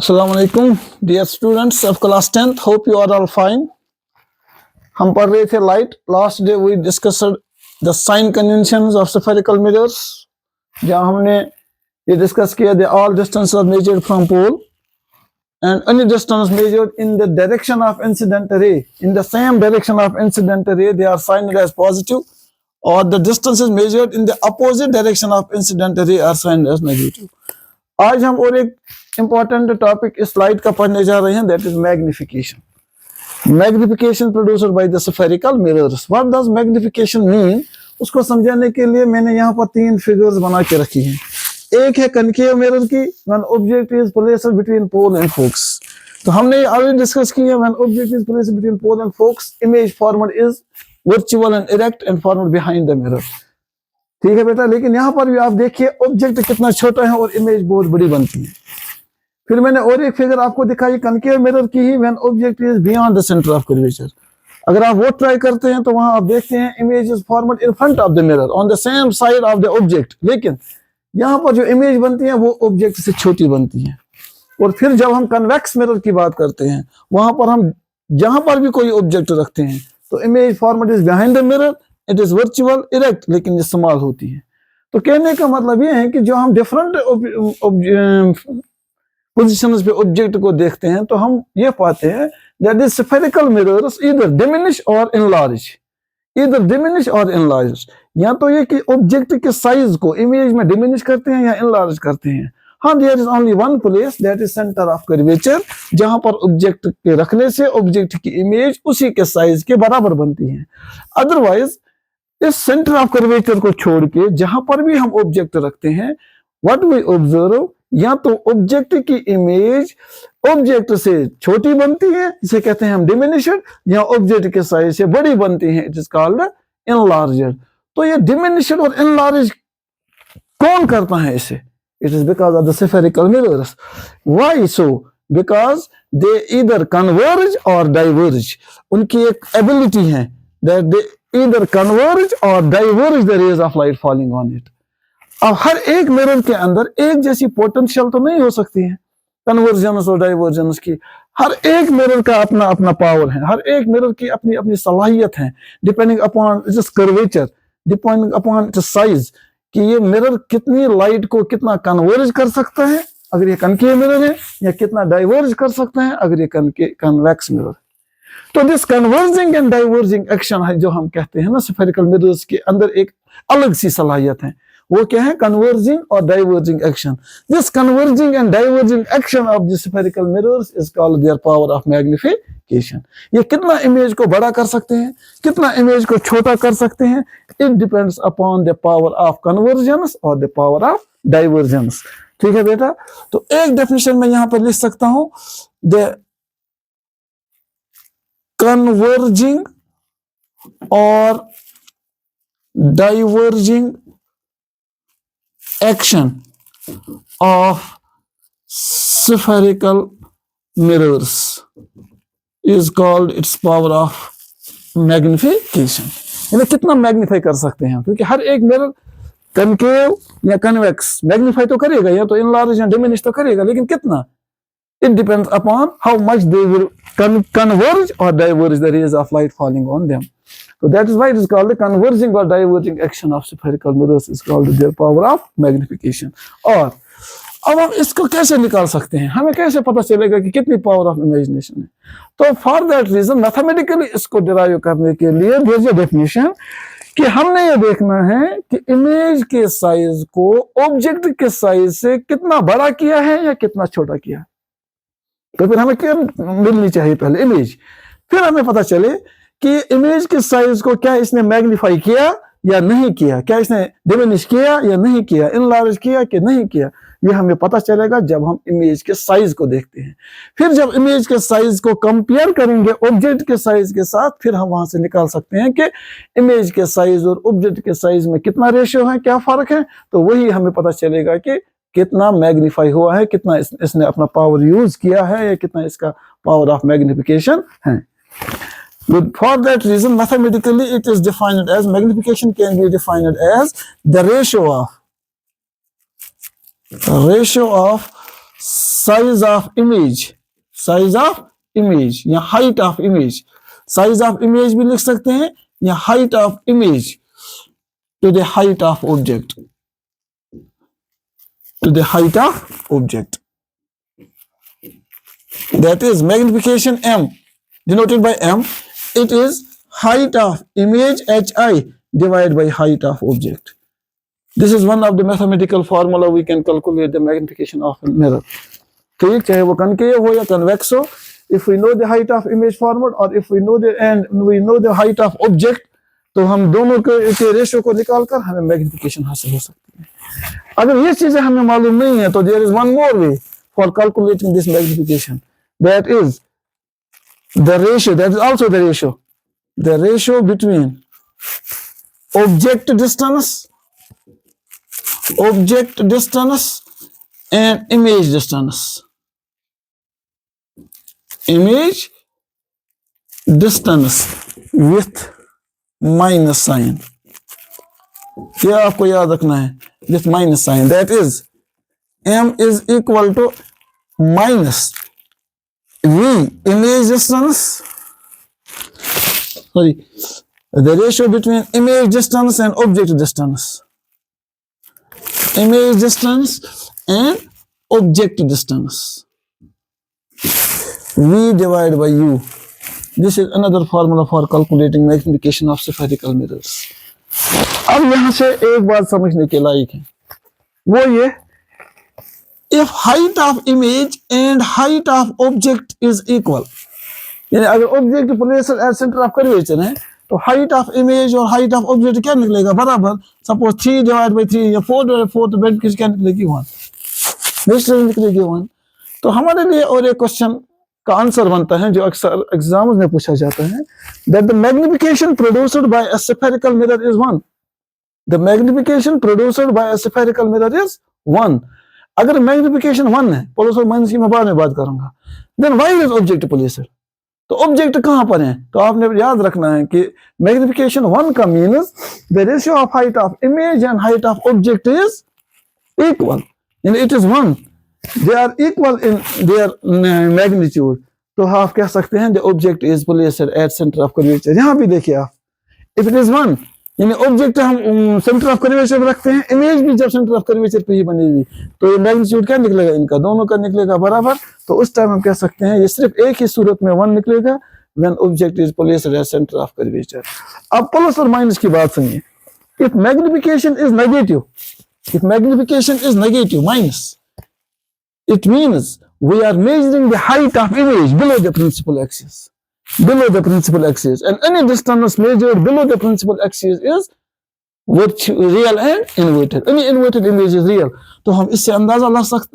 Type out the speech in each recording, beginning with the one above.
Assalamualaikum, dear students of class 10th. Hope you are all fine. हम पढ़ रहे थे light. Last day we discussed the sign conventions of spherical mirrors, जहाँ हमने ये discuss किया the all distance are measured from pole and any distance measured in the direction of incident ray, in the same direction of incident ray, they are signed as positive, or the distances measured in the opposite direction of incident ray are signed as negative. आज हम और एक important topic इस slide का पढ़ने जा रहे हैं, that is magnification. Magnification produced by the spherical mirrors. What does magnification mean? उसको समझाने के लिए मैंने यहाँ पर 3 figures बना के रखी हैं. एक है कनकेव मिरर की, when object is placed between pole and focus. तो हमने ऑलरेडी डिस्कस किया, when object is placed between pole and focus, image formed is virtual and erect and formed behind the mirror. ठीक है बेटा, लेकिन यहाँ पर भी आप देखिए ऑब्जेक्ट कितना छोटा है और इमेज बहुत बड़ी बनती है. फिर मैंने और एक फिगर आपको दिखाई कनकेव मिरर की ही, when object is beyond the center of curvature. अगर आप वो ट्राई करते हैं तो वहां आप देखते हैं image is formed in front of the mirror on the same side of the object, लेकिन यहाँ पर जो इमेज बनती है वो ऑब्जेक्ट से छोटी बनती है. और फिर जब हम कन्वेक्स मिरर की बात करते हैं, वहां पर हम जहां पर भी कोई ऑब्जेक्ट रखते हैं तो image format is behind the mirror, it is virtual erect, लेकिन ये स्मॉल होती है. तो कहने का मतलब ये है कि जो हम डिफरेंट पोजिशन पे ऑब्जेक्ट को देखते हैं तो हम ये पाते हैं that is spherical mirrors either diminish और इनलार्ज, इधर डिमिनिश और इनलार्ज. या तो ये कि ऑब्जेक्ट के साइज को इमेज में डिमिनिश करते हैं या इनलार्ज करते हैं. हाँ, there is only one place that is centre of curvature, जहां पर ऑब्जेक्ट के रखने से ऑब्जेक्ट की इमेज उसी के साइज के बराबर बनती है. अदरवाइज इस सेंटर ऑफ कर्वेचर को छोड़ के जहां पर भी हम ऑब्जेक्ट रखते हैं, व्हाट वी ऑब्जर्व, या तो ऑब्जेक्ट की इमेज ऑब्जेक्ट से छोटी बनती है, जिसे कहते हैं हम डिमिनिश्ड, या ऑब्जेक्ट के साइज से बड़ी बनती है, इट इज कॉल्ड इनलार्जर. तो ये डिमिनिश्ड और इनलार्ज कौन करता है इसे? It is because of the spherical mirrors. Why so? Because they either converge और डाइवर्ज. उनकी एक एबिलिटी है दैट दे ईदर कन्वर्ज और diverge the rays of light falling on it. अब हर एक मिरर के अंदर एक जैसी पोटेंशियल तो नहीं हो सकती है कन्वर्जेंस और डाइवर्जेंस की. हर एक मिरर का अपना अपना पावर है, हर एक मिरर की अपनी अपनी सलाहियत है, depending upon its curvature, depending upon its size, कि ये मिरर कितनी लाइट को कितना कन्वर्ज कर सकता है अगर ये कनकेव मिरर है, या कितना डाइवर्ज कर सकता है अगर ये कन्वेक्स मिरर है. तो this converging and diverging action है जो हम कहते हैं ना, स्फेरिकल मिरर्स के अंदर एक अलग सी सलाहियत है. वो क्या है? कन्वर्जिंग और diverging action. This converging and diverging action of the spherical mirrors is called their power of magnification. ये कितना इमेज को बड़ा कर सकते हैं, कितना इमेज को छोटा कर सकते हैं, it depends upon the power of convergence और द पावर ऑफ डाइवर्जेंस. ठीक है बेटा, तो एक डेफिनेशन में यहां पर लिख सकता हूं, द कन्वर्जिंग और diverging action of spherical mirrors is called its power of magnification. यानी कितना मैग्नीफाई कर सकते हैं, क्योंकि हर एक मिरर कनकेव या कन्वेक्स मैग्नीफाई तो करेगा, या तो इनलार्ज या डिमिनिश तो करेगा, लेकिन कितना? It depends upon how much they will converge और diverge the rays of light falling on them. So that is why it is called the converging or diverging action of spherical mirrors is called their power of magnification. और अब हम इसको कैसे निकाल सकते हैं, हमें कैसे पता चलेगा कि कितनी पावर ऑफ इमेजिनेशन है? तो फॉर दैट रीजन मैथमेटिकली इसको डिराइव करने के लिए देयर इज अ डेफिनेशन कि हमने ये देखना है कि इमेज के साइज को ऑब्जेक्ट के साइज से कितना बड़ा किया है या कितना छोटा किया. तो फिर हमें क्या मिलनी चाहिए? पहले इमेज, फिर हमें पता चले कि इमेज के साइज को क्या इसने मैग्नीफाई किया या नहीं किया, क्या इसने डिमिनिश किया या नहीं किया, इनलार्ज किया कि नहीं किया. ये हमें पता चलेगा जब हम इमेज के साइज को देखते हैं. फिर जब इमेज के साइज को कंपेयर करेंगे ऑब्जेक्ट के साइज के साथ, फिर हम वहां से निकाल सकते हैं कि इमेज के साइज और ऑब्जेक्ट के साइज में कितना रेशियो है, क्या फर्क है. तो वही हमें पता चलेगा कि कितना मैग्नीफाई हुआ है, कितना इसने अपना पावर यूज किया है, या कितना इसका पावर ऑफ मैग्निफिकेशन है. For that reason, mathematically, it is defined as magnification can be defined as the ratio of size of image या height of image, size of image भी लिख सकते हैं या height of image to the height of object, to the height of object. That is magnification M, denoted by M. It is height of image HI divided by height of object. This is one of the mathematical formula we can calculate the magnification of a mirror. ठीक, चाहे वो concave हो या convex हो, if we know the height of image format or if we know the height of object, तो हम दोनों के रेशियो को निकालकर हमें मैग्निफिकेशन हासिल हो सकती है। अगर ये चीजें हमें मालूम नहीं है तो there is one more way for calculating this magnification, that is the ratio, that is also the ratio between object distance and image distance with minus sign. ये आपको याद रखना है, with minus sign, that is m is equal to minus v image distance, sorry, the ratio between image distance and object distance, v divided by u. This is another formula for calculating magnification of spherical mirrors. अब यहां से एक बात समझने के लायक है, वो ये, if height of image and height of object is equal, यानी अगर object placed at centre of curvature है तो हाइट ऑफ इमेज और हाइट ऑफ ऑब्जेक्ट क्या निकलेगा, बराबर। सपोज 3 डिवाइड बाई 3 या 4 डिवाइड 4, तो मैग्निफिकेशन क्या निकलेगी, 1 निकलेगी 1। तो हमारे लिए और एक क्वेश्चन का आंसर बनता है जो अक्सर एग्जाम में पूछा जाता है, that the magnification produced by a spherical mirror is 1। The magnification produced by a spherical mirror is 1। अगर मैग्निफिकेशन 1 है, प्लस और माइनस की मैं बाद में बात करूंगा, then why is object placed, तो ऑब्जेक्ट कहां पर है, तो आपने याद रखना है कि मैग्निफिकेशन 1 का means the ratio of height of image and height of object is equal, यानी it is 1, they are equal in their magnitude। तो आप कह सकते हैं the object is placed at center of curvature। यहाँ भी देखिए आप, if it is 1, यानी ऑब्जेक्ट हम सेंटर ऑफ कर्वेचर पे रखते हैं, इमेज भी जब सेंटर ऑफ कर्वेचर पे ही बनेगी, तो ये मैग्नीट्यूड क्या निकलेगा, इनका दोनों का निकलेगा बराबर। तो उस टाइम हम कह सकते हैं ये सिर्फ एक ही सूरत में 1 निकलेगा, when object is placed at centre of curvature. अब प्लस और माइनस की बात सुनिए, if magnification is negative minus, it means we are measuring the height of image below the principal axis, and any distance measured below the principal axis is real and inverted. Any inverted image is real। तो हम इससे अंदाजा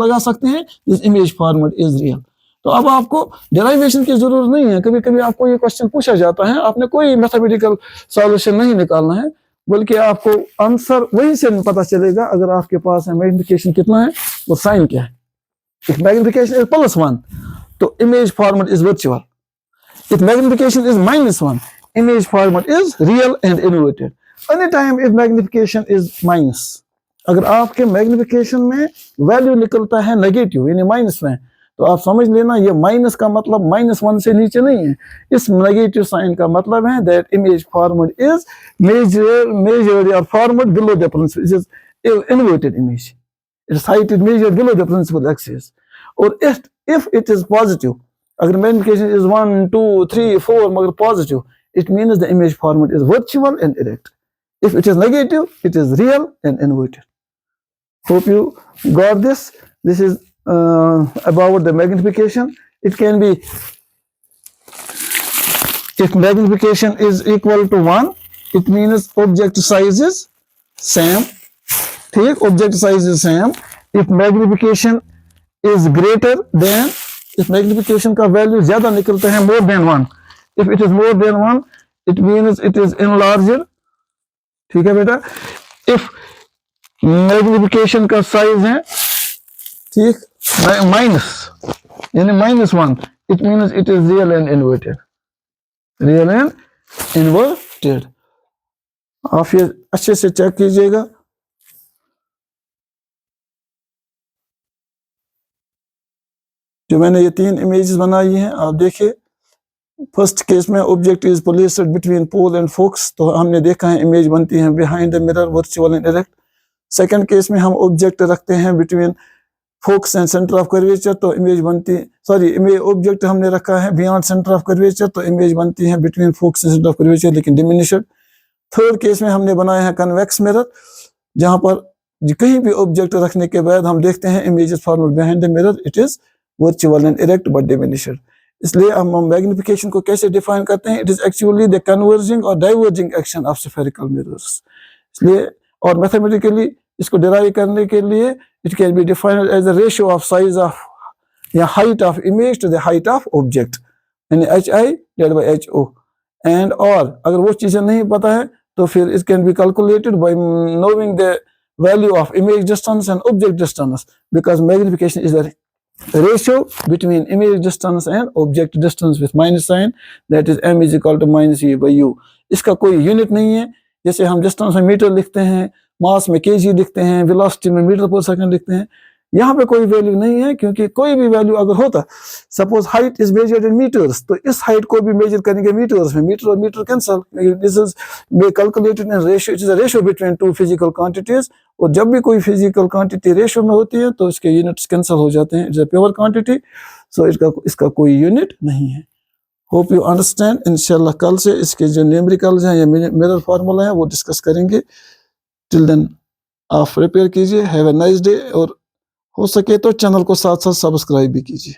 लगा सकते हैं this image format is real। तो अब आपको डेराइवेशन की जरूरत नहीं है। कभी कभी आपको ये क्वेश्चन पूछा जाता है, आपने कोई मैथमेटिकल सॉल्यूशन नहीं निकालना है, बल्कि आपको आंसर वहीं से पता चलेगा अगर आपके पास है मैग्निफिकेशन कितना है और साइन क्या है। If magnification is +1, तो image format is virtual. If magnification is -1, image format is real and inverted. Anytime if magnification is minus, अगर आपके मैग्निफिकेशन में वैल्यू निकलता है नेगेटिव यानी माइनस में, तो आप समझ लेना ये माइनस का मतलब -1 से नीचे नहीं है। इस नेगेटिव साइन का मतलब है that image format is measured or format below the principal, it is inverted image, its height is measured below the principal axis। और if it is positive, अगर magnification is 1, 2, 3, 4 मगर positive, it means the image format is virtual and erect। If it is negative, it is real and inverted। Hope you got this। This is about the magnification। It can be, if magnification is equal to 1, it means object size is same। ठीक, object size is same। If magnification is greater than, if magnification का value ज्यादा निकलता है, more than 1, if it is more than 1, it means it is enlarged। ठीक है बेटा। if magnification का size है, ठीक, माइनस यानी -1, it means it is real and inverted। आप ये अच्छे से चेक कीजिएगा। जो मैंने ये 3 इमेजेस बनाई हैं, आप देखिए। फर्स्ट केस में object is placed between pole and focus, तो हमने देखा है इमेज बनती है behind the mirror, virtual and direct. Second case में हम ऑब्जेक्ट रखते हैं between focus and centre of curvature, तो इमेज बनती इमेज ऑब्जेक्ट हमने रखा है बियॉन्ड सेंटर ऑफ कर्वेचर, तो इमेज बनती है between focus and centre of curvature, लेकिन डिमिनिश्ड। थर्ड केस में हमने बनाया है कन्वेक्स मिरर, जहां पर कहीं भी ऑब्जेक्ट रखने के बाद हम देखते हैं images formed behind the mirror, it is virtual and erect but diminished. इसलिए हम मैग्निफिकेशन को कैसे डिफाइन करते हैं? It is actually the converging और diverging action of spherical mirrors. इसलिए और मैथमेटिकली इसको डिराइव करने के लिए it can be defined as the ratio of size of या height of image to the height of object, यानी HI divided by HO। And और अगर वो चीजें नहीं पता है तो फिर it can be calculated by knowing the value of image distance and object distance, because magnification is the ratio between image distance and object distance with minus sign, that is m is equal to minus u by u। इसका कोई unit नहीं है, जैसे हम distance में metre लिखते हैं, मास में kg लिखते हैं, वेलोसिटी में मीटर पर सेकंड लिखते हैं, यहाँ पे कोई वैल्यू नहीं है, क्योंकि कोई भी वैल्यू अगर होता, suppose height is measured in metres, तो इस हाइट को भी मेजर करेंगे मीटर्स में, मीटर और metre cancel, this is calculated in ratio, it is a ratio between two physical quantities. और जब भी कोई फिजिकल क्वांटिटी रेशियो में होती है तो इसके यूनिट्स कैंसिल हो जाते हैं, इट्स अ प्योर क्वांटिटी, सो इसका कोई यूनिट नहीं है। Hope you understand. इंशाल्लाह कल से इसके जो न्यूमेरिकल्स हैं या मिरर फार्मूला है वो डिस्कस करेंगे। टिल देन आप प्रिपेयर कीजिए। हैव अ नाइस डे, और हो सके तो चैनल को साथ साथ सब्सक्राइब भी कीजिए।